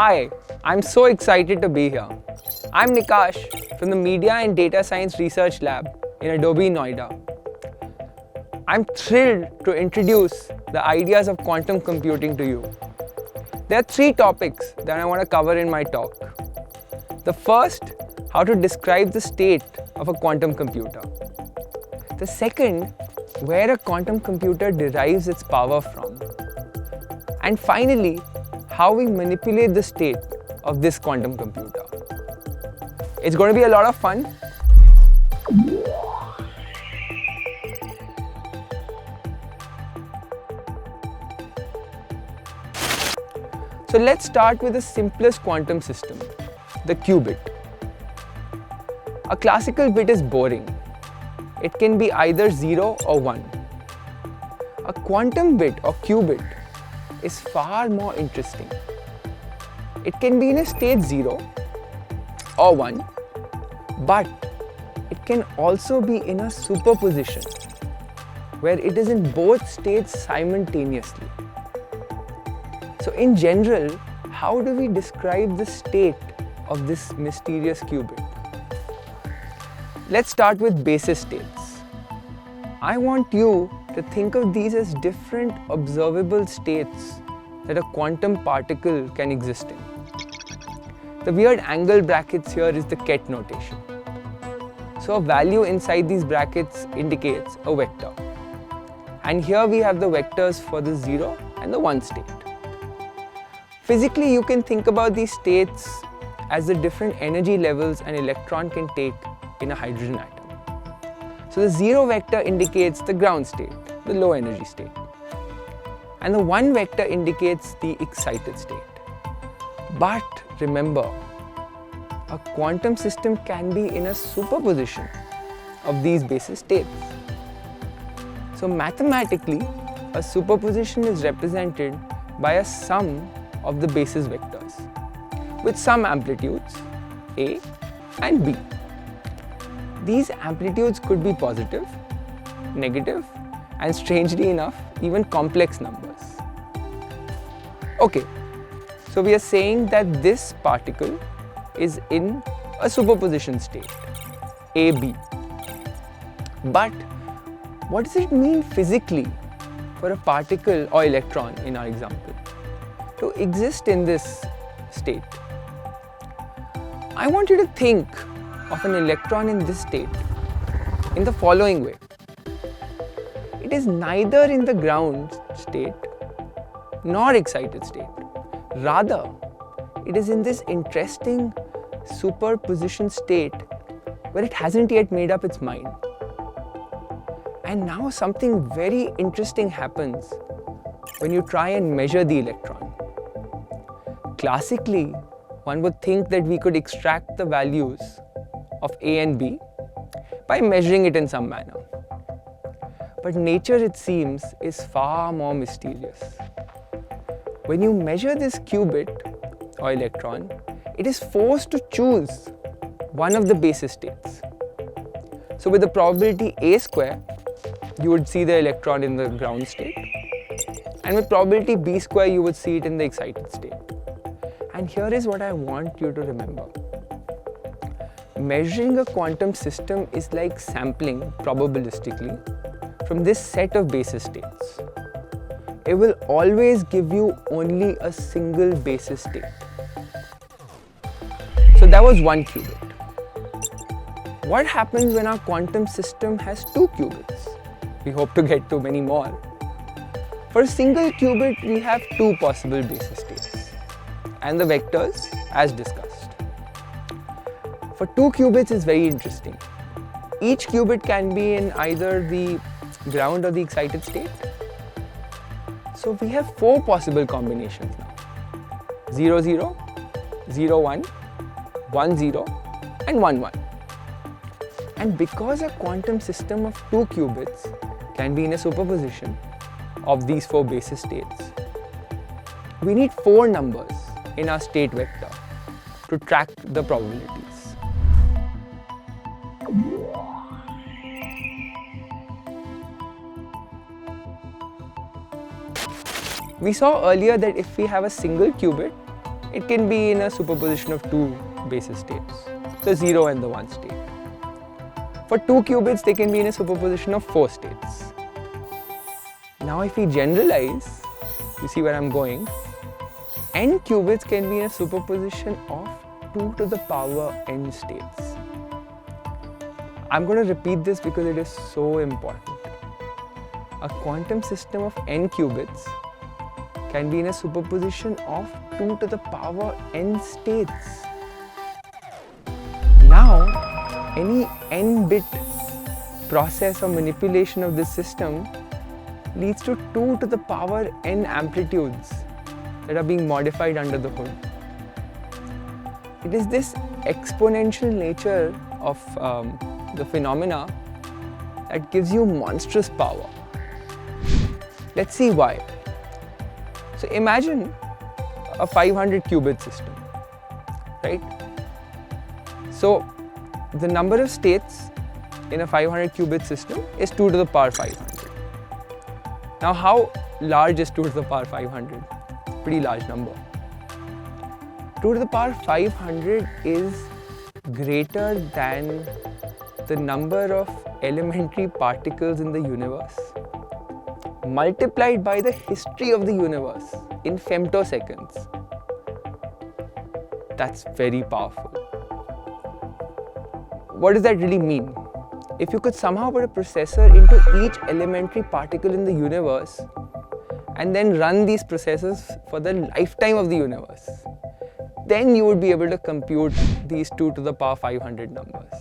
Hi, I'm so excited to be here. I'm Nikash from the Media and Data Science Research Lab in Adobe Noida. I'm thrilled to introduce the ideas of quantum computing to you. There are three topics that I want to cover in my talk. The first, how to describe the state of a quantum computer. The second, where a quantum computer derives its power from. And finally, how we manipulate the state of this quantum computer. It's going to be a lot of fun. So let's start with the simplest quantum system, the qubit. A classical bit is boring. It can be either 0 or 1. A quantum bit or qubit is far more interesting. It can be in a state 0 or 1, but it can also be in a superposition where it is in both states simultaneously. So in general, how do we describe the state of this mysterious qubit? Let's start with basis states. I want you to think of these as different observable states that a quantum particle can exist in. The weird angle brackets here is the Ket notation. So a value inside these brackets indicates a vector. And here we have the vectors for the 0 and the 1 state. Physically, you can think about these states as the different energy levels an electron can take in a hydrogen atom. So the 0 vector indicates the ground state, the low energy state. And the 1 vector indicates the excited state. But remember, a quantum system can be in a superposition of these basis states. So mathematically, a superposition is represented by a sum of the basis vectors with some amplitudes A and B. These amplitudes could be positive, negative, and strangely enough, even complex numbers. Okay, so we are saying that this particle is in a superposition state, AB. But what does it mean physically for a particle or electron in our example to exist in this state? I want you to think of an electron in this state in the following way. It is neither in the ground state nor excited state. Rather, it is in this interesting superposition state where it hasn't yet made up its mind. And now something very interesting happens when you try and measure the electron. Classically, one would think that we could extract the values of A and B by measuring it in some manner. But nature, it seems, is far more mysterious. When you measure this qubit or electron, it is forced to choose one of the basis states. So with the probability A square, you would see the electron in the ground state. And with probability B square, you would see it in the excited state. And here is what I want you to remember. Measuring a quantum system is like sampling probabilistically from this set of basis states. It will always give you only a single basis state. So that was one qubit. What happens when our quantum system has two qubits? We hope to get to many more. For a single qubit, we have two possible basis states and the vectors as discussed. For 2 qubits is very interesting. Each qubit can be in either the ground or the excited state. So we have 4 possible combinations now. 0, 0, 0, 1, 1, 0 and 1, 1. And because a quantum system of 2 qubits can be in a superposition of these 4 basis states, we need 4 numbers in our state vector to track the probabilities. We saw earlier that if we have a single qubit, it can be in a superposition of two basis states, the 0 and the 1 state. For 2 qubits, they can be in a superposition of 4 states. Now if we generalize, you see where I'm going, n qubits can be in a superposition of 2 to the power n states. I'm going to repeat this because it is so important. A quantum system of n qubits can be in a superposition of 2 to the power n states. Now, any n-bit process or manipulation of this system leads to 2 to the power n amplitudes that are being modified under the hood. It is this exponential nature of the phenomena that gives you monstrous power. Let's see why. So imagine a 500 qubit system, right? So the number of states in a 500 qubit system is 2 to the power 500. Now how large is 2 to the power 500? Pretty large number. 2 to the power 500 is greater than the number of elementary particles in the universe multiplied by the history of the universe in femtoseconds. That's very powerful. What does that really mean? If you could somehow put a processor into each elementary particle in the universe and then run these processes for the lifetime of the universe, then you would be able to compute these 2 to the power 500 numbers.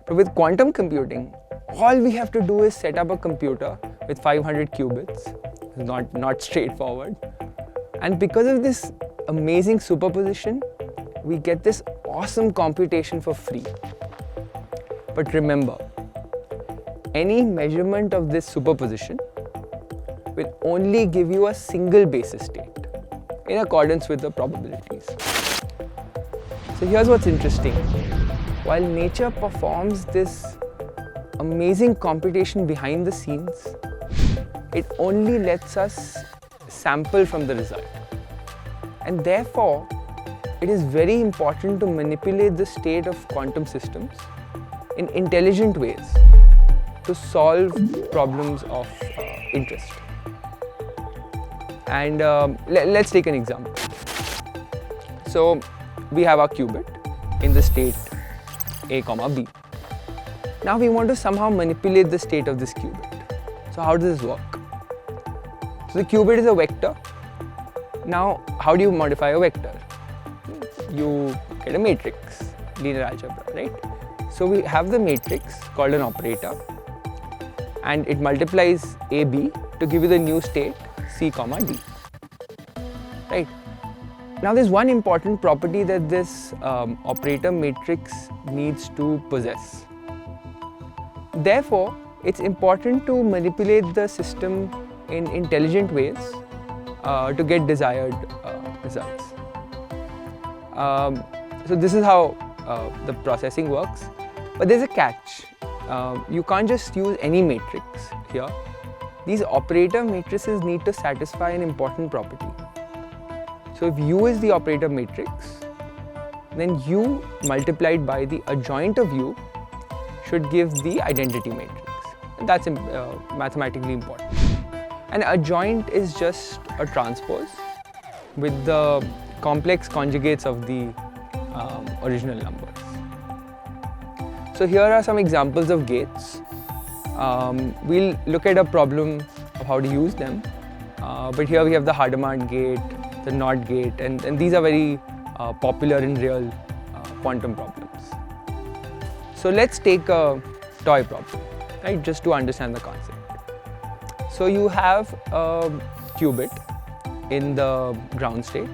But with quantum computing, all we have to do is set up a computer with 500 qubits. Not straightforward. And because of this amazing superposition, we get this awesome computation for free. But remember, any measurement of this superposition will only give you a single basis state in accordance with the probabilities. So here's what's interesting. While nature performs this amazing computation behind the scenes, it only lets us sample from the result. And therefore, it is very important to manipulate the state of quantum systems in intelligent ways to solve problems of interest. And let's take an example. So we have our qubit in the state A, B. Now we want to somehow manipulate the state of this qubit. So how does this work? So the qubit is a vector. Now how do you modify a vector? You get a matrix, linear algebra, right? So we have the matrix called an operator, and it multiplies AB to give you the new state C, D. Right? Now there's one important property that this operator matrix needs to possess. Therefore, it's important to manipulate the system in intelligent ways to get desired results. So this is how the processing works. But there's a catch. You can't just use any matrix here. These operator matrices need to satisfy an important property. So if U is the operator matrix, then U multiplied by the adjoint of U should give the identity matrix. And that's mathematically important. An adjoint is just a transpose with the complex conjugates of the original numbers. So here are some examples of gates. We'll look at a problem of how to use them. But here we have the Hadamard gate, the NOT gate, and these are very popular in real quantum problems. So let's take a toy problem, right, just to understand the concept. So you have a qubit in the ground state,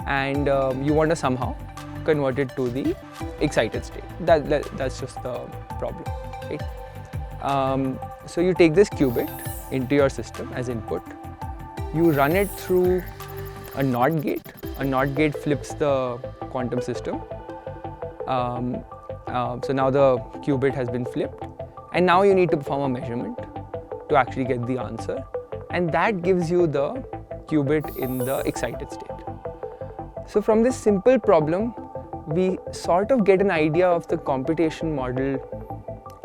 and you want to somehow convert it to the excited state. That's just the problem, right? So you take this qubit into your system as input. You run it through a NOT gate. A NOT gate flips the quantum system. So now the qubit has been flipped, and now you need to perform a measurement to actually get the answer, and that gives you the qubit in the excited state. So from this simple problem, we sort of get an idea of the computation model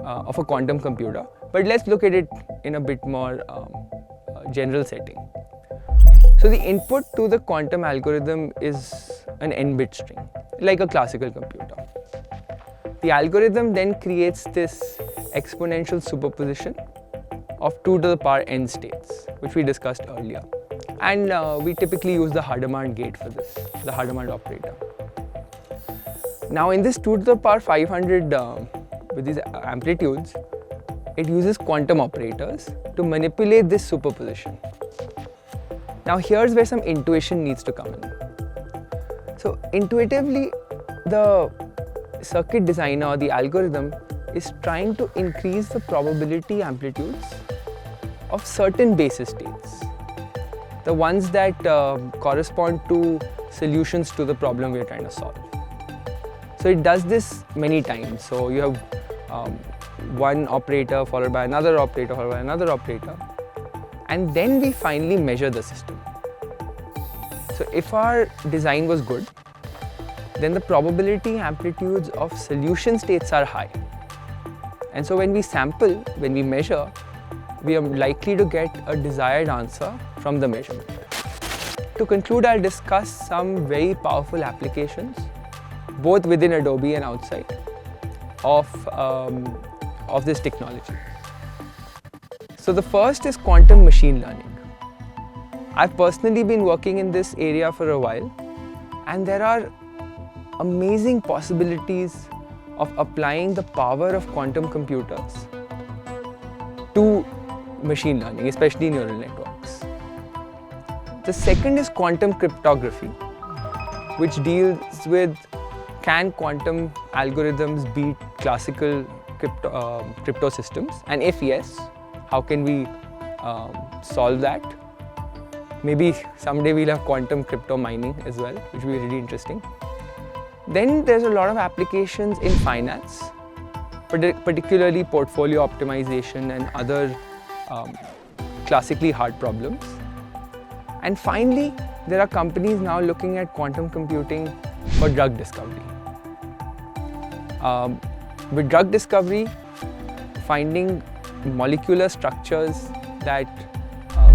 of a quantum computer. But let's look at it in a bit more general setting. So the input to the quantum algorithm is an n-bit string, like a classical computer. The algorithm then creates this exponential superposition of 2 to the power n states, which we discussed earlier. And we typically use the Hadamard gate for this, the Hadamard operator. Now in this 2 to the power 500 with these amplitudes, it uses quantum operators to manipulate this superposition. Now here's where some intuition needs to come in. So intuitively, the circuit designer or the algorithm is trying to increase the probability amplitudes of certain basis states, the ones that correspond to solutions to the problem we are trying to solve. So it does this many times. So you have one operator followed by another operator followed by another operator, and then we finally measure the system. So if our design was good, then the probability amplitudes of solution states are high. And so when we sample, when we measure, we are likely to get a desired answer from the measurement. To conclude, I'll discuss some very powerful applications, both within Adobe and outside, of this technology. So the first is quantum machine learning. I've personally been working in this area for a while, and there are amazing possibilities of applying the power of quantum computers to machine learning, especially neural networks. The second is quantum cryptography, which deals with can quantum algorithms beat classical crypto systems, and if yes, how can we solve that? Maybe someday we'll have quantum crypto mining as well, which will be really interesting. Then there's a lot of applications in finance, particularly portfolio optimization and other classically hard problems. And finally, there are companies now looking at quantum computing for drug discovery. With drug discovery, finding molecular structures that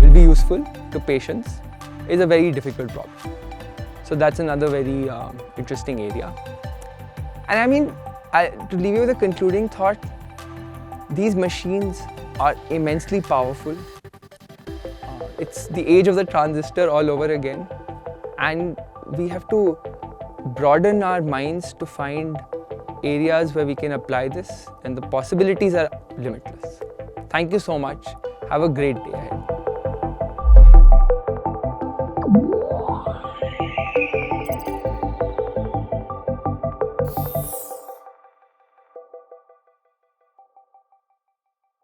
will be useful to patients is a very difficult problem. So that's another very interesting area. And I mean, to leave you with a concluding thought, these machines are immensely powerful. It's the age of the transistor all over again, and we have to broaden our minds to find areas where we can apply this, and the possibilities are limitless. Thank you so much. Have a great day ahead.